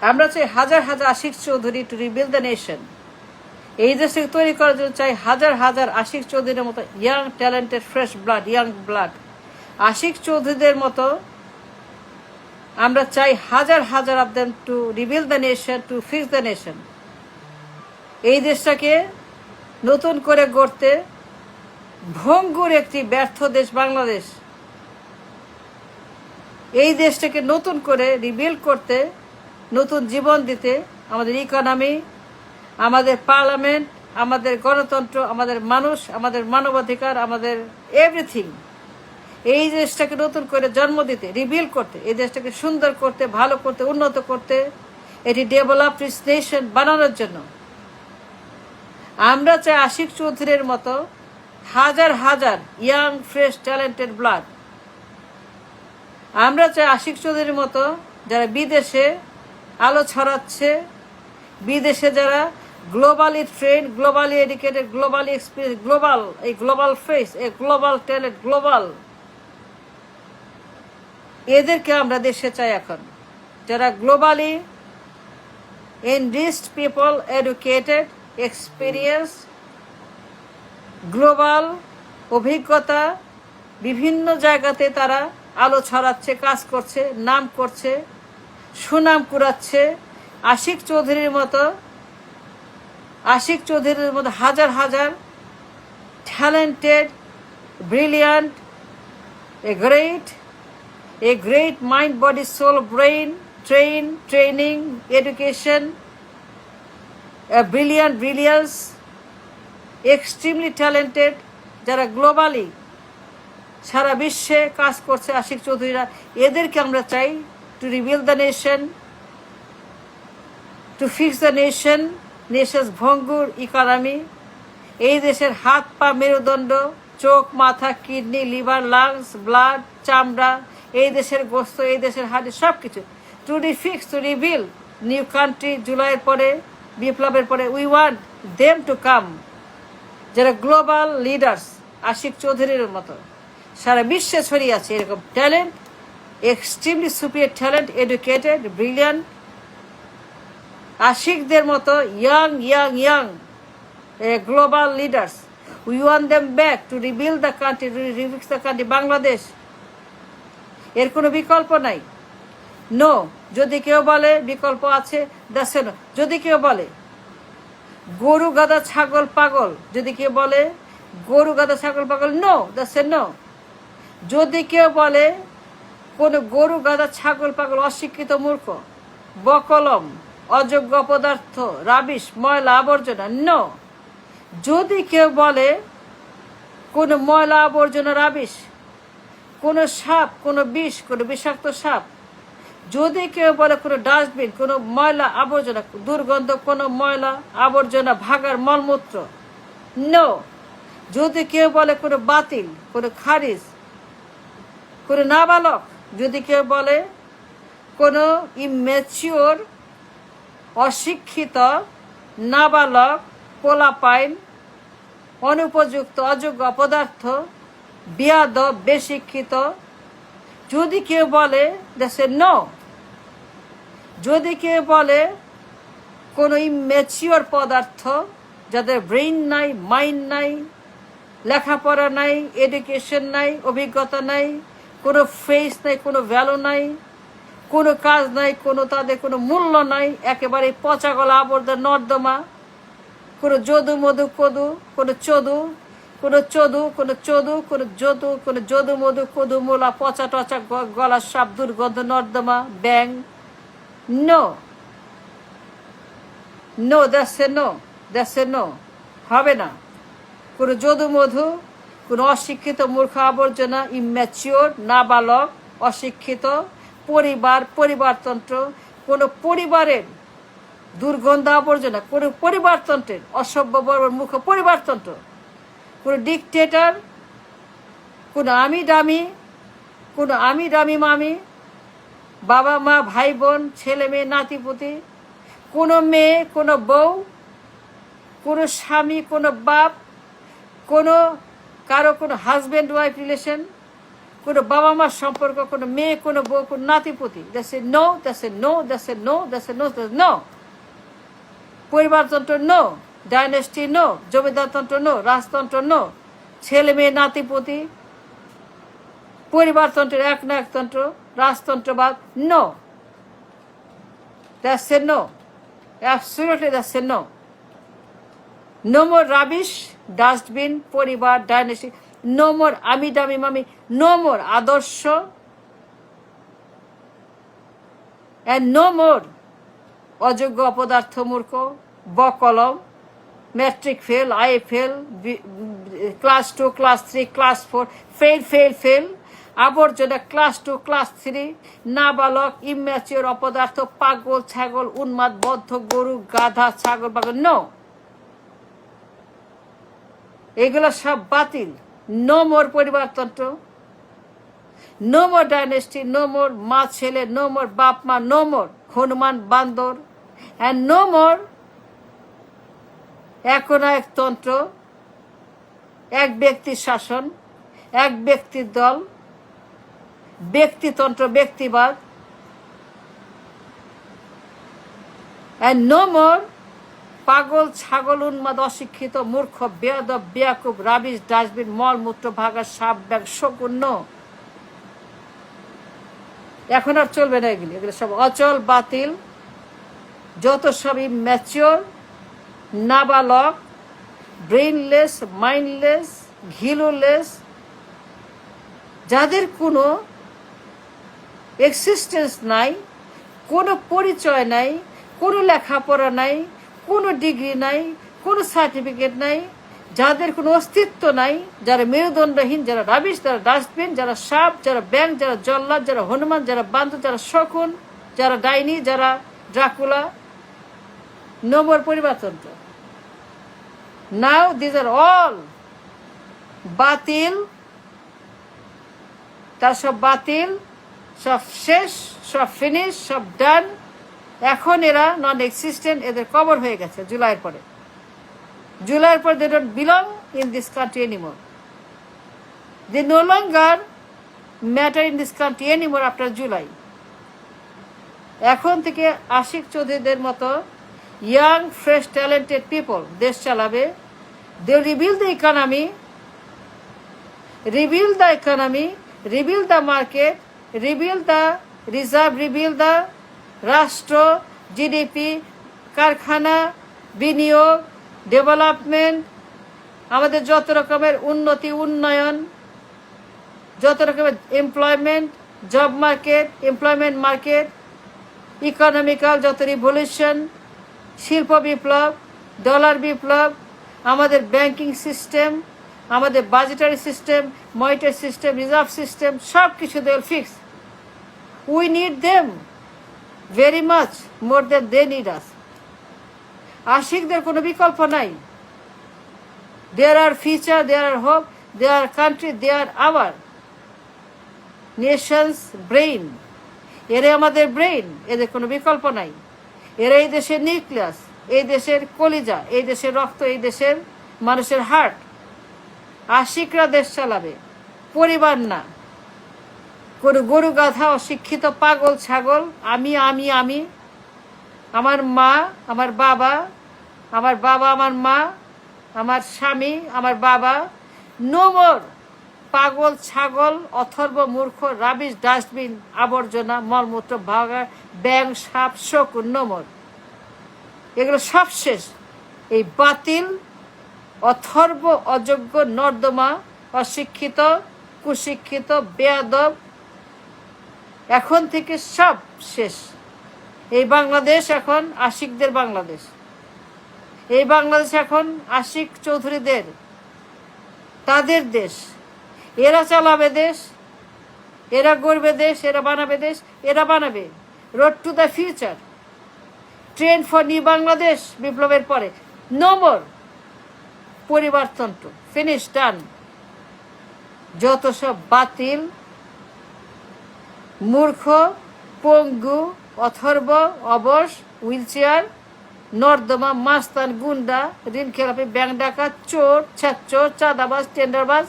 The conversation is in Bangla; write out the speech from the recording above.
আমরা চাই হাজার হাজার Ashiq Chowdhury to rebuild the nation. এই দেশকে তৈরি করার জন্য চাই হাজার হাজার আশিক চৌধুরীর মতো young talented fresh blood, young blood. আশিক চৌধুরীদের মতো আমরা চাই হাজার হাজার of them to rebuild the nation, to fix the nation. এই দেশটাকে নতুন করে গড়তে, ভঙ্গুর একটি ব্যর্থ দেশ বাংলাদেশ, এই দেশটাকে নতুন করে রিবিল্ড করতে, নতুন জীবন দিতে আমাদের ইকোনমি, আমাদের পার্লামেন্ট, আমাদের গণতন্ত্র, আমাদের মানুষ, আমাদের মানবাধিকার, আমাদের এভরিথিং, এই দেশটাকে নতুন করে জন্ম দিতে, রিবিল্ড করতে, এই দেশটাকে সুন্দর করতে, ভালো করতে, উন্নত করতে, এটি ডেভেলপড নেশন বানানোর জন্য আমরা চাই আশিক চৌধুরীর মতো হাজার হাজার ইয়াং ফ্রেশ ট্যালেন্টেড ব্লাড। আমরা চাই আশিক চৌধুরীর মতো যারা বিদেশে আলো ছড়াচ্ছে, বিদেশে যারা globally trend, globally educated, globally experience, global, এই গ্লোবাল ফেস, এই গ্লোবাল ট্যালেন্ট, গ্লোবাল, এদেরকে আমরা দেশে চাই এখন, যারা globally enriched people, educated, experience, global অভিজ্ঞতা, বিভিন্ন জায়গাতে তারা আলো ছড়াচ্ছে, কাজ করছে, নাম করছে, সুনাম কুড়াচ্ছে। আশিক চৌধুরীর মতো হাজার হাজার talented, brilliant, a great mind, body, soul, brain, training, education, a brilliance, extremely talented, যারা গ্লোবালি সারা বিশ্বে কাজ করছে আশিক চৌধুরীরা, এদেরকে আমরা চাই to rebuild the nation, to fix the nation, nations ভঙ্গুর ইকোনমি। এই দেশের হাত পা, মেরুদণ্ড, চোখ, মাথা, কিডনি, লিভার, লাংস, ব্লাড, চামড়া, এই দেশের গোস্ত, এই দেশের হাড়ি, সব কিছু to fix, to rebuild new country. জুলাইয়ের পরে, বিপ্লবের পরে we want them to come, যারা গ্লোবাল লিডার্স আশিক চৌধুরীর মতো সারা বিশ্বে ছড়িয়ে আছে, এরকম talent, extremely superior talent, educated, brilliant আশিকদের মতো young global leaders. We want them back to rebuild the country, rebuild the country Bangladesh. এর কোনো বিকল্প নাই। নো, যদি কেউ বলে বিকল্প আছে, দ্যাটস নো। যদি কেউ বলে গরু গাধা ছাগল পাগল, যদি কেউ বলে গরু গাধা ছাগল পাগল, নো, দ্যাটস নো। যদি কেউ বলে কোনো গরু গাধা ছাগল পাগল, অশিক্ষিত, মূর্খ, বকলম, অযোগ্য পদার্থ, রাবিশ, ময়লা আবর্জনা, নো। যদি কেউ বলে কোনো ময়লা আবর্জনা, রাবিশ, কোনো সাপ, কোনো বিষ, কোনো বিষাক্ত সাপ, যদি কেউ বলে কোনো ডাস্টবিন, কোনো ময়লা আবর্জনা, দুর্গন্ধ কোনো ময়লা আবর্জনা, ভাগার মলমূত্র, নো। যদি কেউ বলে কোনো বাতিল, কোনো খারিজ, কোনো নাবালক, যদি কেউ বলে কোনো ইম্যাচিওর, অশিক্ষিত, নাবালক, পোলাপাইন, অনুপযুক্ত, অযোগ্য অপদার্থ, বেয়াদব, বেশিক্ষিত, যদি কেউ বলে দেশে নো। যদি কেউ বলে কোনো ইম্যাচিওর পদার্থ, যাদের ব্রেইন নাই, মাইন্ড নাই, লেখাপড়া নাই, এডুকেশন নাই, অভিজ্ঞতা নাই, কোনো ফেস নাই, কোনো ভ্যালু নাই, কোনো কাজ নাই, কোনো তাদের কোনো মূল্য নাই, একেবারে পচা গলা আবর্জনা নর্দমা, কোনো যদু মধু কদু, কোনো চদু, কোনো চদু, কোনো চদু, কোনো যদু, কোনো যদু মধু কদু মোলা, পচা টচা গলার সাপ, দুর্গন্ধ নর্দমা, ব্যাং, no, no, that's a no, হবে না। কোনো যদু মধু, কোনো অশিক্ষিত মূর্খ আবর্জনা, ইম্যাচিওর, নাবালক, অশিক্ষিত, পরিবারতন্ত্র, কোনো পরিবারের দুর্গন্ধ আবর্জনা, কোনো পরিবারতন্ত্রের অসভ্য বর্বর মুখ পরিবারতন্ত্র, কোনো ডিকটেটর, কোনো আমি দামি মামি, বাবা মা, ভাই বোন, ছেলে মেয়ে, নাতিপুতি, কোনো মেয়ে, কোনো বউ, কোনো স্বামী, কোনো বাপ, কোনো কারো কোনো হাজব্যান্ড ওয়াইফ রিলেশন, কোনো বাবা মার সম্পর্ক, কোনো মেয়ে, কোনো বউ, কোনো নাতিপুতি। That's a no, that's a no, that's a no, that's a no, no. পরিবারতন্ত্র নো, ডাইনেস্টি নো, জমিদারতন্ত্র নো, রাজতন্ত্র নো, ছেলে মেয়ে নাতিপুতি, পরিবারতন্ত্রের এক না একতন্ত্র, রাজতন্ত্রবাদ no. That's a no, absolutely that's a no. No more rubbish, dustbin, পরিবার, ডাইনেস্টি। নো মোর আমি দামি মামি। নো মোর আদর্শ, অ্যান্ড নো মোর অযোগ্য, অপদার্থ, মূর্খ, বকলম, matric fail, I fail, class 2, class 3, class 4, fail fail fail, আবর্জনা, ক্লাস 2, ক্লাস 3, নাবালক, ইম্যাচিওর, অপদার্থ, পাগল, ছাগল, উন্মাদ, বদ্ধ, গরু, গাধা, ছাগল, পাগল। নো, এগুলো সব বাতিল। নো মোর পরিবারতন্ত্র, no more dynasty, no more মা ছেলে, নো মোর বাপ মা, নো মোর হনুমান বান্দর, অ্যান্ড নো মোর একনায়কতন্ত্র, এক ব্যক্তির শাসন, এক ব্যক্তির দল, ব্যক্তিতন্ত্র, ব্যক্তিবাদ, অ্যান্ড নো মোর পাগল, ছাগল, উন্মাদ, অশিক্ষিত, মূর্খ, বেয়াদব, বেয়াকুব, রাবিশ, ডাস্টবিন, মলমূত্র, ভাগা, সাপ, ব্যাগ, শকুন। নো, এখন আর চলবে না এগুলি। এগুলো সব অচল, বাতিল, যত সব ইম্যাচিওর, নাবালক, ব্রেইনলেস, মাইন্ডলেস, ঘিলুলেস, যাদের কোনো এক্সিস্টেন্স নাই, কোনো পরিচয় নাই, কোনো লেখাপড়া নাই, কোনো ডিগ্রি নাই, কোনো সার্টিফিকেট নাই, যাদের কোনো অস্তিত্ব নাই, যারা মেরুদণ্ডহীন, যারা রাবিশ, যারা ডাস্টবিন, যারা সাপ, যারা ব্যাঙ, যারা জল্লাদ, যারা হনুমান, যারা বান্দর, যারা শকুন, যারা ডাইনি, যারা ড্রাকুলা। নো মোর পরিবারতন্ত্র। নাও দিজ আর অল বাতিল, তার সব বাতিল, সব শেষ, সব ফিনিশ, সব ডান। এখন এরা নন এক্সিস্টেন্ট, এদের কবর হয়ে গেছে জুলাইয়ের পরে। জুলাইয়ের পর they don't belong in this country anymore. They no longer matter in this country anymore after July. এখন থেকে আশিক চৌধুরীদের মতো ইয়াং, ফ্রেশ, ট্যালেন্টেড পিপল দেশ চালাবে। They rebuild the economy, rebuild the economy, rebuild the market, rebuild the reserve, rebuild the রাষ্ট্র, জিডিপি, কারখানা, বিনিয়োগ, ডেভেলপমেন্ট, আমাদের যত রকমের উন্নতি, উন্নয়ন, যত রকমের employment, job market, employment market, economical যত রিভলিউশন, শিল্প বিপ্লব, ডলার বিপ্লব, আমাদের ব্যাংকিং সিস্টেম, আমাদের budgetary system, monetary system, reserve system, সব কিছু they will fix. We need them very much more than they need us. আশিকদের কোনো বিকল্প নাই। There are future, there are hope, their country, they're our nation's brain. এরা আমাদের ব্রেইন, এদের কোনো বিকল্প নাই। এরা এই দেশের নিউক্লিয়াস, এই দেশের কলিজা, এই দেশের রক্ত, এই দেশের মানুষের হার্ট। আশিকরা দেশ চালাবে, পরিবার না। কোনো গরু গাধা, অশিক্ষিত, পাগল, ছাগল, আমি আমি আমি, আমার মা, আমার বাবা, আমার বাবা, আমার মা, আমার স্বামী, আমার বাবা। নো মোর পাগল, ছাগল, অথর্ব, মূর্খ, রাবিশ, ডাস্টবিন, আবর্জনা, মলমূত্র, ভাগা, ব্যাং, সাপ, শকুন। No more. এগুলো সব শেষ। এই বাতিল, অথর্ব, অযোগ্য, নর্দমা, অশিক্ষিত, কুশিক্ষিত, বেয়াদব, এখন থেকে সব শেষ। এই বাংলাদেশ এখন আশিকদের বাংলাদেশ। এই বাংলাদেশ এখন আশিক চৌধুরীদের, তাদের দেশ। এরা চালাবে দেশ, এরা গড়বে দেশ, এরা বানাবে দেশ, এরা বানাবে road to the future, train for new Bangladesh. বিপ্লবের পরে নো মোর পরিবারতন্ত্র, ফিনিশ, ডান। যত সব বাতিল, মূর্খ, পঙ্গু, অথর্ব, অবশ, হুইলচেয়ার, নর্দমা, মাস্তান, গুন্ডা, ঋণ খেলাপি, ব্যাংক ডাকাত, চোর, ছ্যাচোর, চাঁদাবাজ, টেন্ডারবাজ,